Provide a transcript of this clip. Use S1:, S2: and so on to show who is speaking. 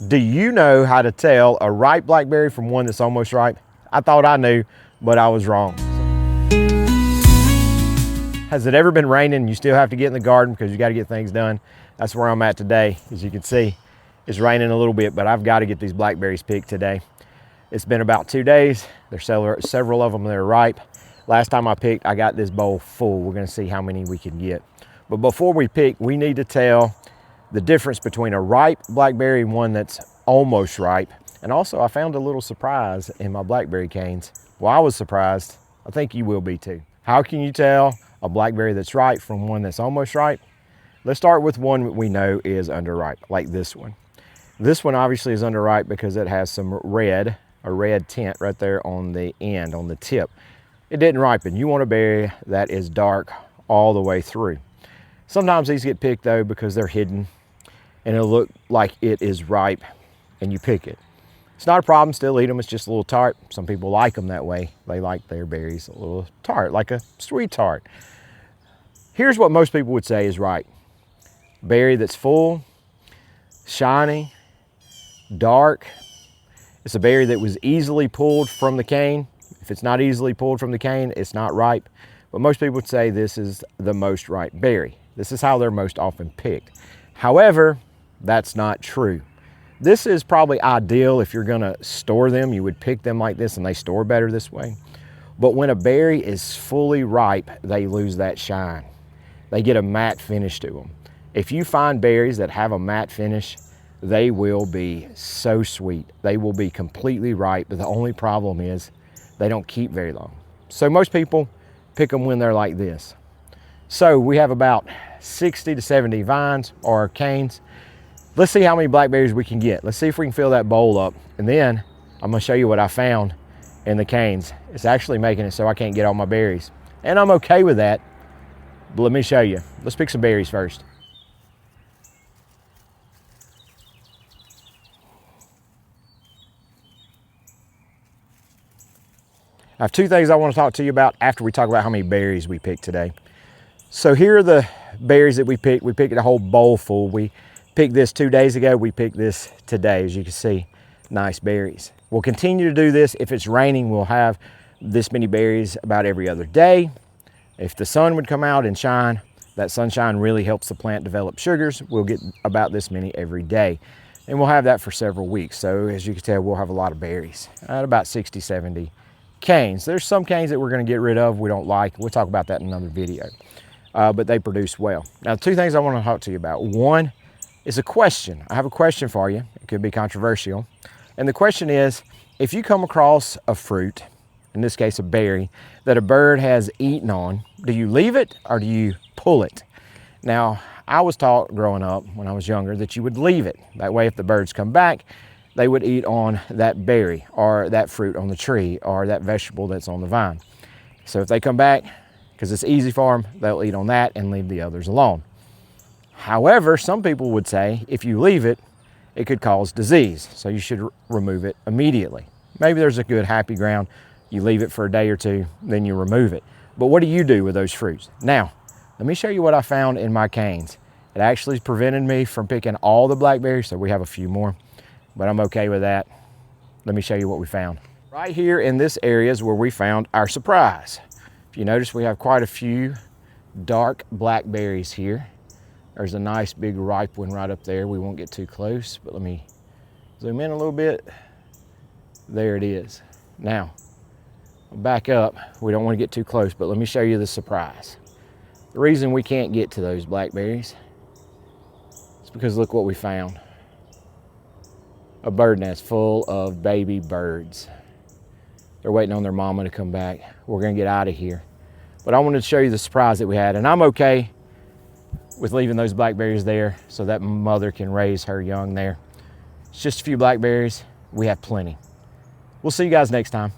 S1: Do you know how to tell a ripe blackberry from one that's almost ripe? I thought I knew, but I was wrong. Has it ever been raining and you still have to get in the garden because you got to get things done? That's where I'm at today. As you can see, it's raining a little bit, but I've got to get these blackberries picked today. It's been about 2 days. There's several of them that are ripe. Last time I picked, I got this bowl full. We're gonna see how many we can get. But before we pick, we need to tell the difference between a ripe blackberry and one that's almost ripe. And also, I found a little surprise in my blackberry canes. Well, I was surprised. I think you will be too. How can you tell a blackberry that's ripe from one that's almost ripe? Let's start with one we know is underripe, like this one. This one obviously is underripe because it has some red, a red tint right there on the end, on the tip. It didn't ripen. You want a berry that is dark all the way through. Sometimes these get picked though because they're hidden and it'll look like it is ripe and you pick it. It's not a problem, still eat them, it's just a little tart. Some people like them that way. They like their berries a little tart, like a sweet tart. Here's what most people would say is ripe. Berry that's full, shiny, dark. It's a berry that was easily pulled from the cane. If it's not easily pulled from the cane, it's not ripe. But most people would say this is the most ripe berry. This is how they're most often picked. However, that's not true. This is probably ideal if you're gonna store them. You would pick them like this and they store better this way. But when a berry is fully ripe, they lose that shine. They get a matte finish to them. If you find berries that have a matte finish, they will be so sweet. They will be completely ripe, but the only problem is they don't keep very long. So most people pick them when they're like this. So we have about 60 to 70 vines or canes. Let's see how many blackberries we can get. Let's see if we can fill that bowl up. And then I'm gonna show you what I found in the canes. It's actually making it so I can't get all my berries. And I'm okay with that, but let me show you. Let's pick some berries first. I have 2 things I want to talk to you about after we talk about how many berries we picked today. So here are the berries that we picked. We picked a whole bowl full. We picked this 2 days ago. We picked this today, as you can see, nice berries. We'll continue to do this. If it's raining, we'll have this many berries about every other day. If the sun would come out and shine, that sunshine really helps the plant develop sugars. We'll get about this many every day. And we'll have that for several weeks. So as you can tell, we'll have a lot of berries, at about 60, 70 canes. There's some canes that we're going to get rid of we don't like. We'll talk about that in another video. But they produce well. Now, 2 things I want to talk to you about. One is a question. I have a question for you. It could be controversial. And the question is, if you come across a fruit, in this case a berry, that a bird has eaten on, do you leave it or do you pull it? Now, I was taught growing up when I was younger that you would leave it. That way if the birds come back, they would eat on that berry or that fruit on the tree or that vegetable that's on the vine. So if they come back, because it's easy for them, they'll eat on that and leave the others alone. However, some people would say if you leave it, it could cause disease. So you should remove it immediately. Maybe there's a good happy ground. You leave it for a day or 2, then you remove it. But what do you do with those fruits? Now, let me show you what I found in my canes. It actually prevented me from picking all the blackberries, so we have a few more, but I'm okay with that. Let me show you what we found. Right here in this area is where we found our surprise. If you notice, we have quite a few dark blackberries here. There's a nice big ripe one right up there. We won't get too close, but let me zoom in a little bit. There it is. Now, I'll back up. We don't want to get too close, but let me show you the surprise. The reason we can't get to those blackberries is because look what we found. A bird nest full of baby birds. They're waiting on their mama to come back. We're gonna get out of here. But I wanted to show you the surprise that we had, and I'm okay with leaving those blackberries there so that mother can raise her young there. It's just a few blackberries. We have plenty. We'll see you guys next time.